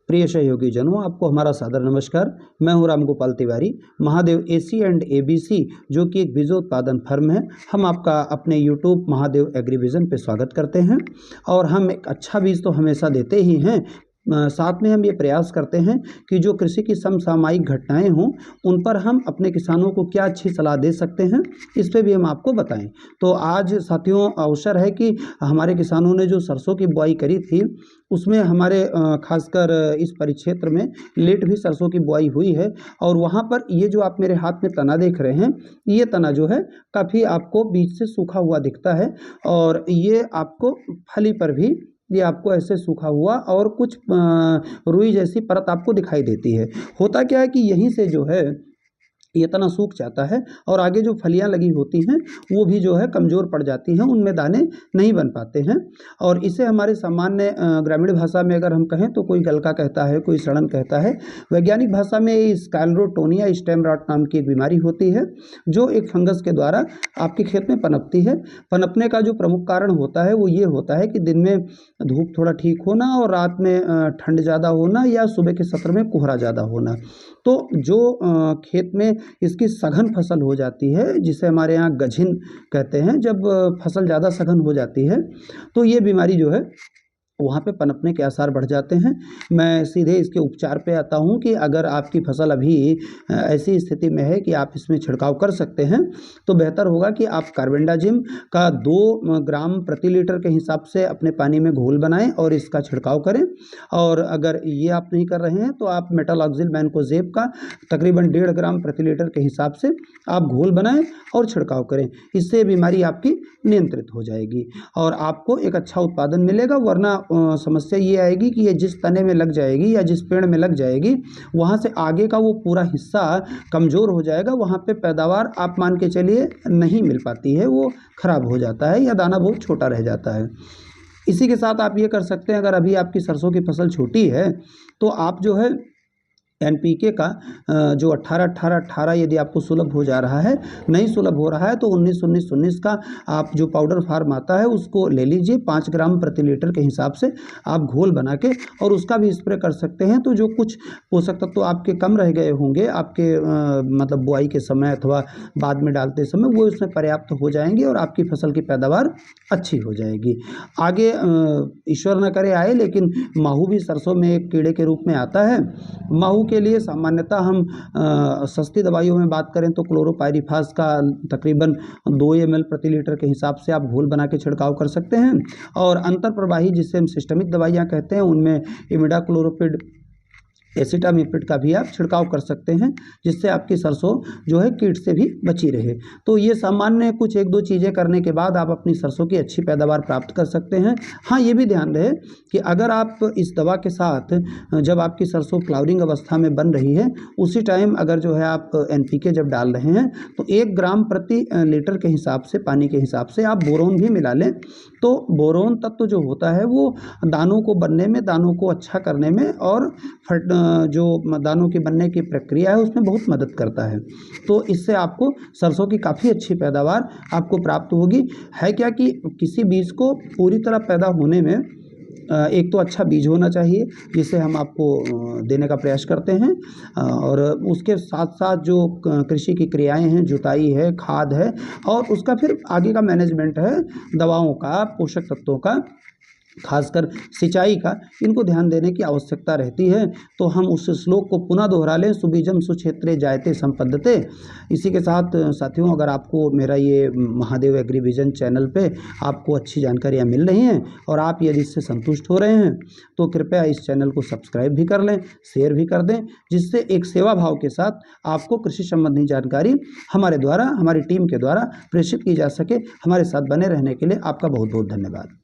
प्रिय सहयोगी जनों, आपको हमारा सादर नमस्कार। मैं हूं Ramgopal Tiwari. Mahadev AC and ABC जो कि एक बीजोत्पादन फर्म है, हम आपका अपने यूट्यूब महादेव एग्रीविजन पे स्वागत करते हैं। और हम एक अच्छा बीज तो हमेशा देते ही हैं, साथ में हम ये प्रयास करते हैं कि जो कृषि की समसामयिक घटनाएं हों उन पर हम अपने किसानों को क्या अच्छी सलाह दे सकते हैं, इस पे भी हम आपको बताएं। तो आज साथियों अवसर है कि हमारे किसानों ने जो सरसों की बुआई करी थी उसमें हमारे खासकर इस परिक्षेत्र में लेट भी सरसों की बुआई हुई है। और वहाँ पर ये जो आप मेरे हाथ में तना देख रहे हैं, ये तना जो है काफ़ी आपको बीच से सूखा हुआ दिखता है। और ये आपको फली पर भी ये आपको ऐसे सूखा हुआ और कुछ रुई जैसी परत आपको दिखाई देती है। होता क्या है कि यहीं से जो है ये तना सूख जाता है और आगे जो फलियां लगी होती हैं वो भी जो है कमज़ोर पड़ जाती हैं, उनमें दाने नहीं बन पाते हैं। और इसे हमारे सामान्य ग्रामीण भाषा में अगर हम कहें तो कोई गलका कहता है, कोई सड़न कहता है। वैज्ञानिक भाषा में ये स्क्लेरोटोनिया स्टेम रॉट नाम की एक बीमारी होती है जो एक फंगस के द्वारा आपके खेत में पनपती है। पनपने का जो प्रमुख कारण होता है वो ये होता है कि दिन में धूप थोड़ा ठीक होना और रात में ठंड ज़्यादा होना या सुबह के सत्र में कोहरा ज़्यादा होना। तो जो खेत में इसकी सघन फसल हो जाती है, जिसे हमारे यहाँ गझिन कहते हैं, जब फसल ज़्यादा सघन हो जाती है तो ये बीमारी जो है वहाँ पे पनपने के आसार बढ़ जाते हैं। मैं सीधे इसके उपचार पे आता हूँ कि अगर आपकी फसल अभी ऐसी स्थिति में है कि आप इसमें छिड़काव कर सकते हैं तो बेहतर होगा कि आप कार्बेंडाजिम का 2 ग्राम प्रति लीटर के हिसाब से अपने पानी में घोल बनाएं और इसका छिड़काव करें। और अगर ये आप नहीं कर रहे हैं तो आप मेटालॉक्सिल मैनकोजेब का तकरीबन 1.5 ग्राम प्रति लीटर के हिसाब से आप घोल बनाएं और छिड़काव करें। इससे बीमारी आपकी नियंत्रित हो जाएगी और आपको एक अच्छा उत्पादन मिलेगा। वरना समस्या ये आएगी कि ये जिस तने में लग जाएगी या जिस पेड़ में लग जाएगी वहाँ से आगे का वो पूरा हिस्सा कमज़ोर हो जाएगा, वहाँ पे पैदावार आप मान के चलिए नहीं मिल पाती है, वो खराब हो जाता है या दाना बहुत छोटा रह जाता है। इसी के साथ आप ये कर सकते हैं, अगर अभी आपकी सरसों की फसल छोटी है तो आप जो है एनपीके का जो 18-18-18 यदि आपको सुलभ हो जा रहा है, नहीं सुलभ हो रहा है तो 19-19-19 का आप जो पाउडर फार्म आता है उसको ले लीजिए। 5 ग्राम प्रति लीटर के हिसाब से आप घोल बना के और उसका भी स्प्रे कर सकते हैं। तो जो कुछ पोषक तत्व तो आपके कम रह गए होंगे आपके मतलब बुआई के समय अथवा बाद में डालते समय, वो इसमें पर्याप्त हो जाएंगे और आपकी फसल की पैदावार अच्छी हो जाएगी। आगे ईश्वर न करे आए, लेकिन माहू भी सरसों में एक कीड़े के रूप में आता है। माहू के लिए सामान्यतः हम सस्ती दवाइयों में बात करें तो क्लोरोपाइरिफास का तकरीबन 2 ml प्रति लीटर के हिसाब से आप घोल बना के छिड़काव कर सकते हैं। और अंतर प्रवाही जिसे हम सिस्टमिक दवाइयाँ कहते हैं उनमें इमिडाक्लोरोपिड, एसिटामिप्रिड का भी आप छिड़काव कर सकते हैं, जिससे आपकी सरसों जो है कीट से भी बची रहे। तो ये सामान्य कुछ 1-2 चीज़ें करने के बाद आप अपनी सरसों की अच्छी पैदावार प्राप्त कर सकते हैं। हाँ, ये भी ध्यान रहे कि अगर आप इस दवा के साथ जब आपकी सरसों फ्लावरिंग अवस्था में बन रही है उसी टाइम अगर जो है आप एनपीके जब डाल रहे हैं तो 1 ग्राम प्रति लीटर के हिसाब से पानी के हिसाब से आप बोरोन भी मिला लें। तो बोरोन तत्व जो होता है वो दानों को बनने में, दानों को अच्छा करने में और जो दानों की बनने की प्रक्रिया है उसमें बहुत मदद करता है। तो इससे आपको सरसों की काफ़ी अच्छी पैदावार आपको प्राप्त होगी। है क्या कि किसी बीज को पूरी तरह पैदा होने में एक तो अच्छा बीज होना चाहिए जिसे हम आपको देने का प्रयास करते हैं, और उसके साथ साथ जो कृषि की क्रियाएं हैं, जुताई है, खाद है और उसका फिर आगे का मैनेजमेंट है, दवाओं का, पोषक तत्वों का, खासकर सिंचाई का, इनको ध्यान देने की आवश्यकता रहती है। तो हम उस श्लोक को पुनः दोहरा लें, सुबीजम सुक्षेत्रे जायते संपद्यते। इसी के साथ साथियों, अगर आपको मेरा ये महादेव एग्रीविजन चैनल पे आपको अच्छी जानकारियाँ मिल रही हैं और आप यदि इससे संतुष्ट हो रहे हैं तो कृपया इस चैनल को सब्सक्राइब भी कर लें, शेयर भी कर दें, जिससे एक सेवा भाव के साथ आपको कृषि संबंधी जानकारी हमारे द्वारा, हमारी टीम के द्वारा प्रेषित की जा सके। हमारे साथ बने रहने के लिए आपका बहुत बहुत धन्यवाद।